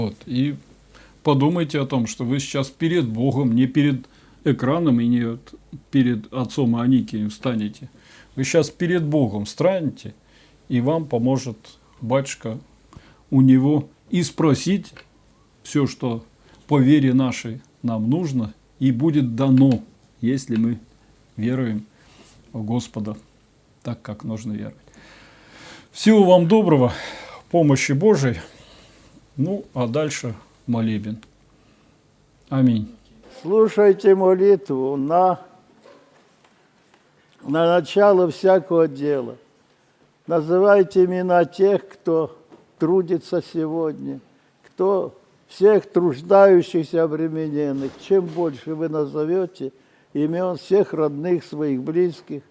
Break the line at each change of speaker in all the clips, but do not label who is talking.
Вот. И подумайте о том, что вы сейчас перед Богом, не перед экраном и не перед отцом Аникием встанете. Вы сейчас перед Богом встанете, и вам поможет батюшка у него и спросить все, что по вере нашей нам нужно, и будет дано, если мы веруем в Господа так, как нужно веровать. Всего вам доброго, помощи Божией. Ну, а дальше молебен. Аминь.
Слушайте молитву на начало всякого дела. Называйте имена тех, кто трудится сегодня, кто всех труждающихся обремененных. Чем больше вы назовете имен всех родных, своих близких,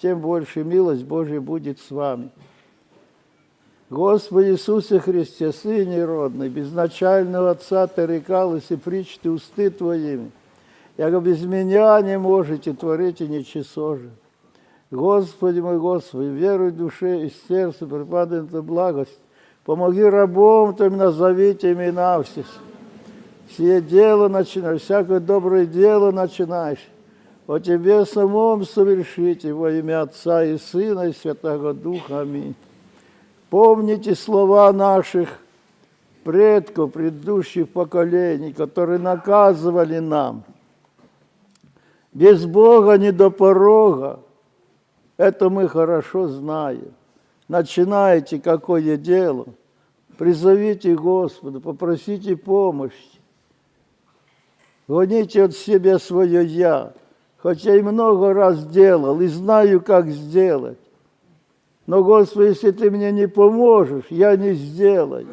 тем больше милость Божия будет с вами. Господи Иисусе Христе, Сыне родный, безначального Отца Ты рекал, и притч Ты усты Твоими, яко без меня не можете творить и ничего же. Господи мой Господи, веруй в душе и сердце, припадай на благость, помоги рабам Твоим, назовите имена все. Сие дело начинаешь, всякое доброе дело начинаешь, о Тебе самом совершите во имя Отца и Сына и Святого Духа. Аминь. Помните слова наших предков, предыдущих поколений, которые наказывали нам. Без Бога не до порога. Это мы хорошо знаем. Начинайте какое дело, призовите Господа, попросите помощи. Гоните от себя свое «я», хотя и много раз делал, и знаю, как сделать. Но, Господи, если Ты мне не поможешь, я не сделаю.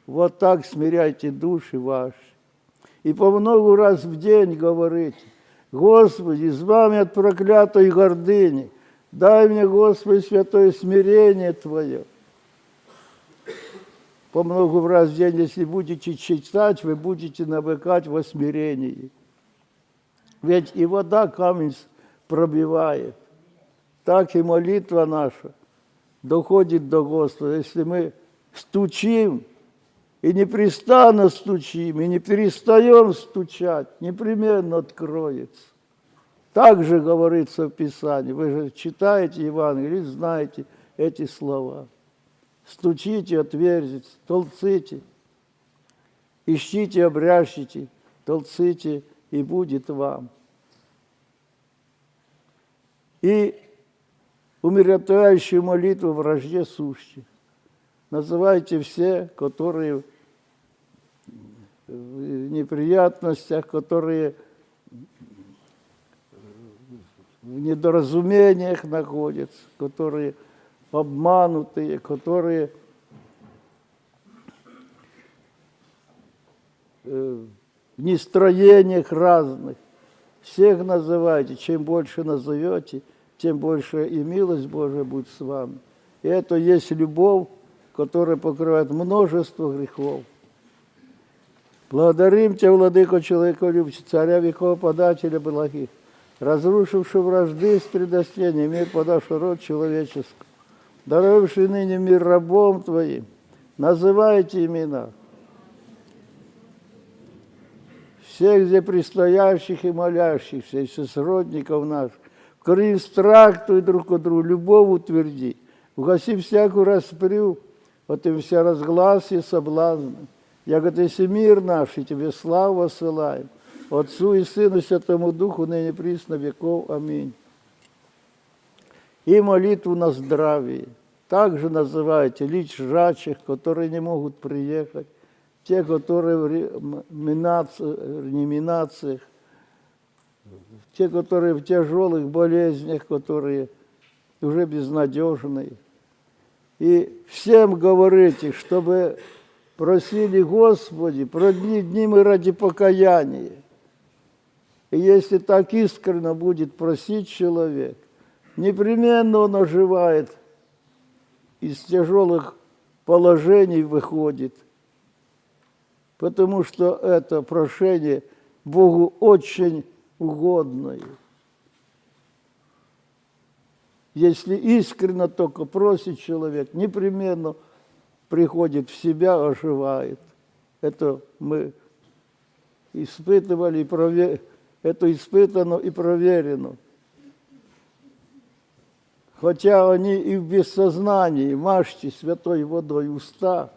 Вот так смиряйте души ваши. И по много раз в день говорите: Господи, избави от проклятой гордыни, дай мне, Господи, святое смирение Твое. По много раз в день, если будете читать, вы будете навыкать во смирении. Ведь и вода камень пробивает, так и молитва наша доходит до Господа. Если мы стучим, и непрестанно стучим, и не перестаем стучать, непременно откроется. Так же говорится в Писании. Вы же читаете Евангелие, знаете эти слова. Стучите, отверзится, толците, ищите, обрящите, толците, и будет вам. И умиротворяющую молитву в вражде сущих называйте все, которые в неприятностях, которые в недоразумениях находятся, которые обманутые, которые в нестроениях разных. Всех называйте. Чем больше назовете, тем больше и милость Божия будет с вами. И это есть любовь, которая покрывает множество грехов. Благодарим Тебя, Владыко человеколюбче, Царя веков, подателя благих, разрушивший вражды с предостения, мир подавший род человеческий, даровавший ныне мир рабом Твоим, называйте имена всех здесь предстоящих и молящихся, и сродников наших, вкори страх Твой друг от друга, любовь утверди, угаси всякую распрю, вот и вся разгласие соблазна. Яко Ты си мир наш, и Тебе славу осылаем, Отцу и Сыну, Святому Духу, ныне присно веков. Аминь. И молитву на здравие. Также называйте лежачих, которые не могут приехать, те, которые в реанимациях, те, которые в тяжелых болезнях, которые уже безнадежные. И всем говорите, чтобы просили Господи, продли дни мы ради покаяния. И если так искренне будет просить человек, непременно он оживает, из тяжелых положений выходит, потому что это прошение Богу очень угодное. Если искренне только просит человек, непременно приходит в себя, оживает. Это мы испытывали, это испытано и проверено. Хотя они и в бессознании, мажьте святой водой уста,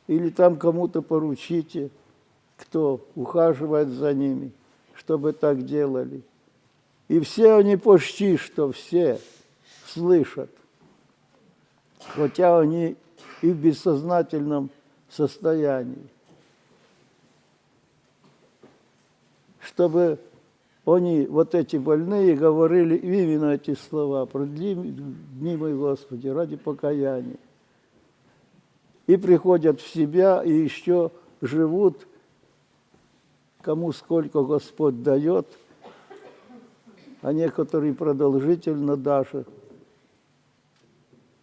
или там кому-то поручите, кто ухаживает за ними, чтобы так делали. И все они почти что все слышат, хотя они и в бессознательном состоянии. Чтобы они, вот эти больные, говорили именно эти слова: «Продли дни мои, Господи, ради покаяния». И приходят в себя, и еще живут, кому сколько Господь дает, а некоторые продолжительно даже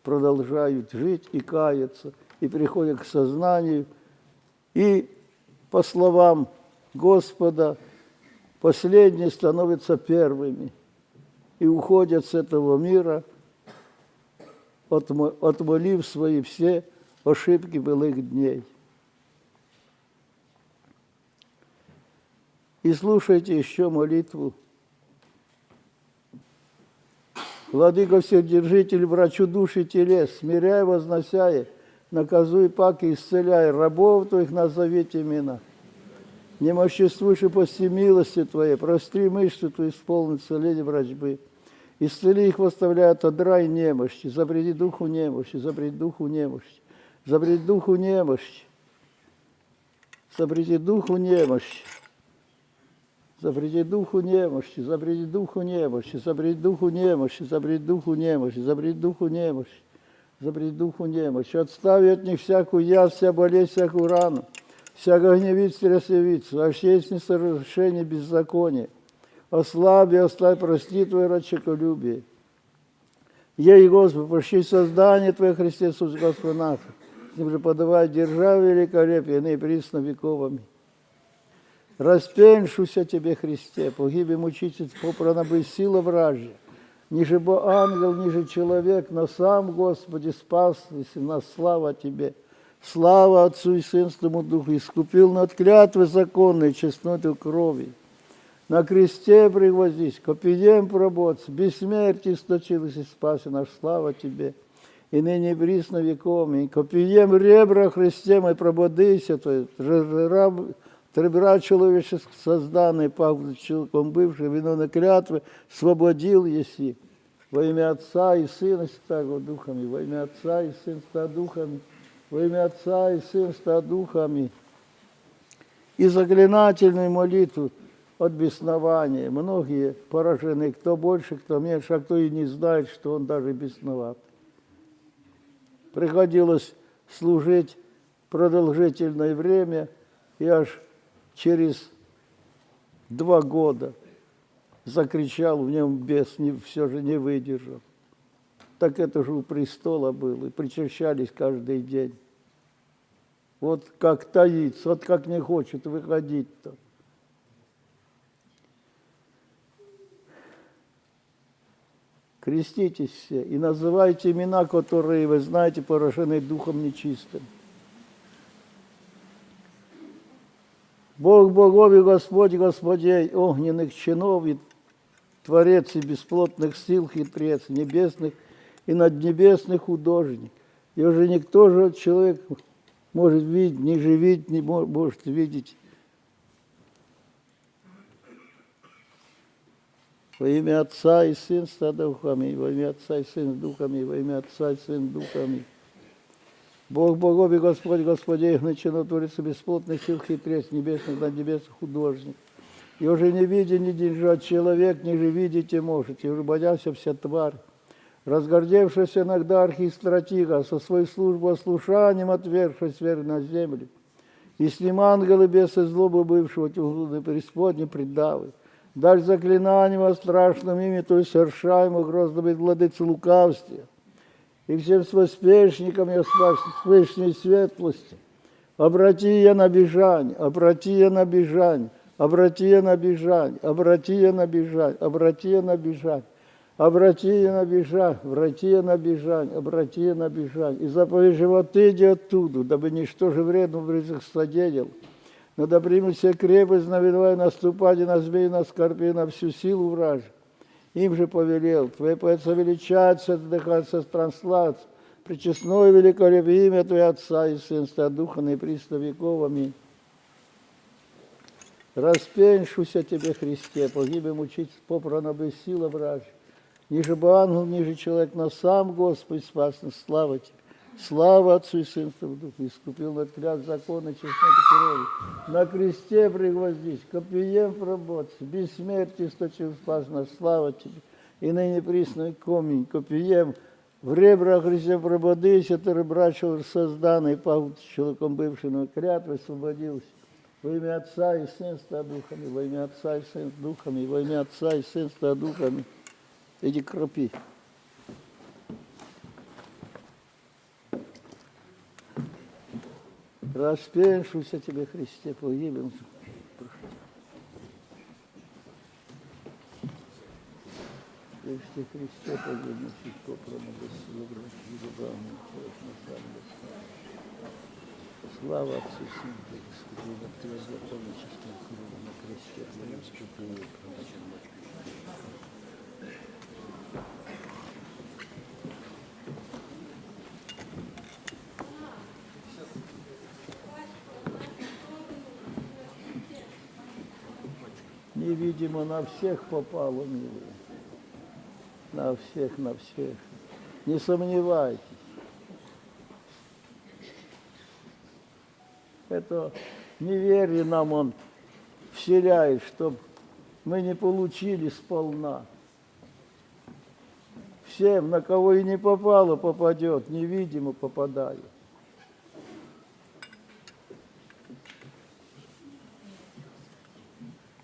продолжают жить и каяться, и приходят к сознанию, и, по словам Господа, последние становятся первыми и уходят с этого мира, отмолив свои все ошибки былых дней. И слушайте еще молитву. Владыко Вседержитель, врачу души телес, смиряй, возносяй, наказуй паки, исцеляй, рабов Твоих назовите имена. Немоществуешь и пости милости Твоей, простри мышцы Твои, исполни целение врачбы. Исцели их, восставляют одра и немощи, запрети духу немощи, запрети духу немощи, запрети духу немощи, запрети духу немощи. Запрети духу немощи, запрети духу немощи, запрети духу немощи, запрети духу немощи, запрети духу немощи, запрети духу немощи. Отстави от них всякую язву, вся болезнь, всякую рану, всякого гневиться, рассевиться, ощесть несовершение беззакония. Ослаби, ослабь, прости Твое рачеколюбие. Ей, Господи, прощи создание Твое, Христе Иисус, Господь наш, с ним же подавай державе великолепие, ныне присно вековами. Распеншуся Тебе, Христе, погибе мучитель, попрана бы сила вражья. Ниже бы ангел, ниже человек, но сам, Господи, спас нас, слава Тебе. Слава Отцу и Святому Духу, искупил над клятвы законной честноту крови. На кресте пригвоздись, копьем поработать, бессмертие источилось и спаси наш, слава Тебе. И ныне присно веками, копьем ребра Христе мой прободися, то ребра человеческих созданный, пав человеком бывший, виновной клятвы, свободил еси. Во имя Отца и Сына Святого Духами, во имя Отца и Сына Святого Духами, во имя Отца и Сына Святого Духами. И заклинательную молитву от беснования. Многие поражены, кто больше, кто меньше, а кто и не знает, что он даже бесноват. Приходилось служить продолжительное время, и аж через 2 года закричал в нем бес, все же не выдержал. Так это же у престола было, и причащались каждый день. Вот как таится, вот как не хочет выходить-то. Креститесь все и называйте имена, которые, вы знаете, поражены духом нечистым. Бог богов и Господь Господей, огненных чинов и Творец и бесплотных сил, хитрец, небесных и наднебесных художник. И уже никто же человек может видеть, не живить, не может видеть. Во имя Отца и Сына с Духами, во имя Отца и Сына с Духами, во имя Отца и Сына с Духами. Бог богов и Господь Господей, начинал твориться бесплотных сил, хитрец, небесных, наднебесных художник. И уже не видя, не держать человек, не же видите может, и уже боялся вся тварь. Разгордевшись иногда архистратига, со своей службой ослушанием отвергшись вверх на землю, и с ним ангелы бесы злобы бывшего тюглы преисподней предавы. Дальше заклинанием о страшном имя, то есть совершаемых грозного владыцы лукавствия, и всем своспешникам я свышней светлости. Обрати я на бежань, обрати я на бежань, обрати я на бежань, обрати я на бежань, обрати я на бежань. Обрати на бежань, врати на бежань, обрати на бежань. И заповедь животы иди оттуда, дабы ничто же вредно в близких содеял. Но да примут все крепость, навиновая наступать и на змей, на скорпи, на всю силу вражь. Им же повелел, Твое поэться величаться, отдыхаться, странствоваться, причестное великолепие имя Твое Отца и Сынства, Духа и Приста веков. Аминь. Распеншуся Тебе, Христе, погибем учить попрано без сила вражь. Ниже бы ангел, ниже человек, но сам Господь спас нас. Слава Тебе. Слава Отцу и Сынству в Духу. Искупил от клятв закона честноты крови. На кресте пригвоздись, копьем поработать, бессмертие источил спас нас. Слава Тебе. И ныне присной комень, копьем в ребрах Христе прободися, ты ребра человек созданный, пахут человеком бывшим, клятвы освободился. Во имя Отца и Сынства Духами, во имя Отца и Сынства Духами, во имя Отца и Сынства Духами. Иди кропи. Распеншуся Тебе, Христе, погибем. Прежде Христе погибнуть, попрано без силы врачи, забавный, на сам Слава Отцу и Сыну, Господи, на Твое законное честное крови на кресте, Твоем скупую промочен ночь. Невидимо на всех попало, милые. На всех, на всех. Не сомневайтесь. Это неверие нам он вселяет, чтобы мы не получили сполна. Всем, на кого и не попало, попадет, невидимо попадает.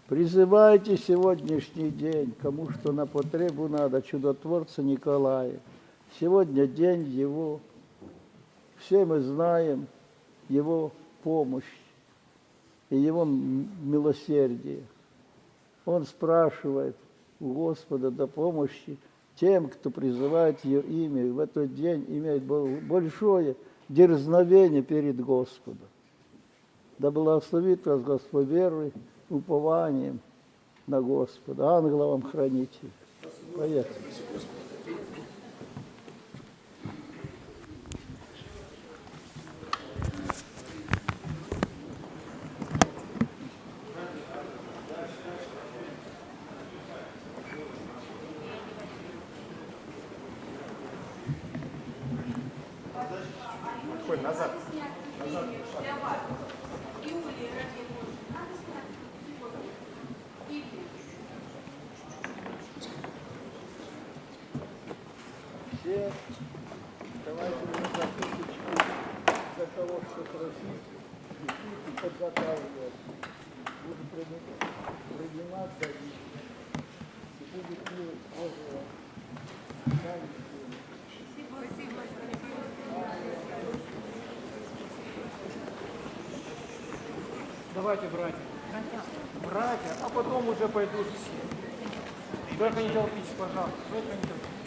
Призывайте сегодняшний день, кому что на потребу надо, чудотворца Николая. Сегодня день его. Все мы знаем его помощь и его милосердие. Он спрашивает у Господа до помощи тем, кто призывает ее имя, и в этот день имеет большое дерзновение перед Господом. Да благословит вас Господь верой, упованием на Господа. Ангела вам хранитель. Поехали.
Назад.
Все, давайте мне записочку за того, что просить, и подготавливать. Буду приниматься и будет мир Божьего.
Давайте, братья. Братья, а потом уже пойдут все. Только не толпитесь, пожалуйста. Только не толпитесь.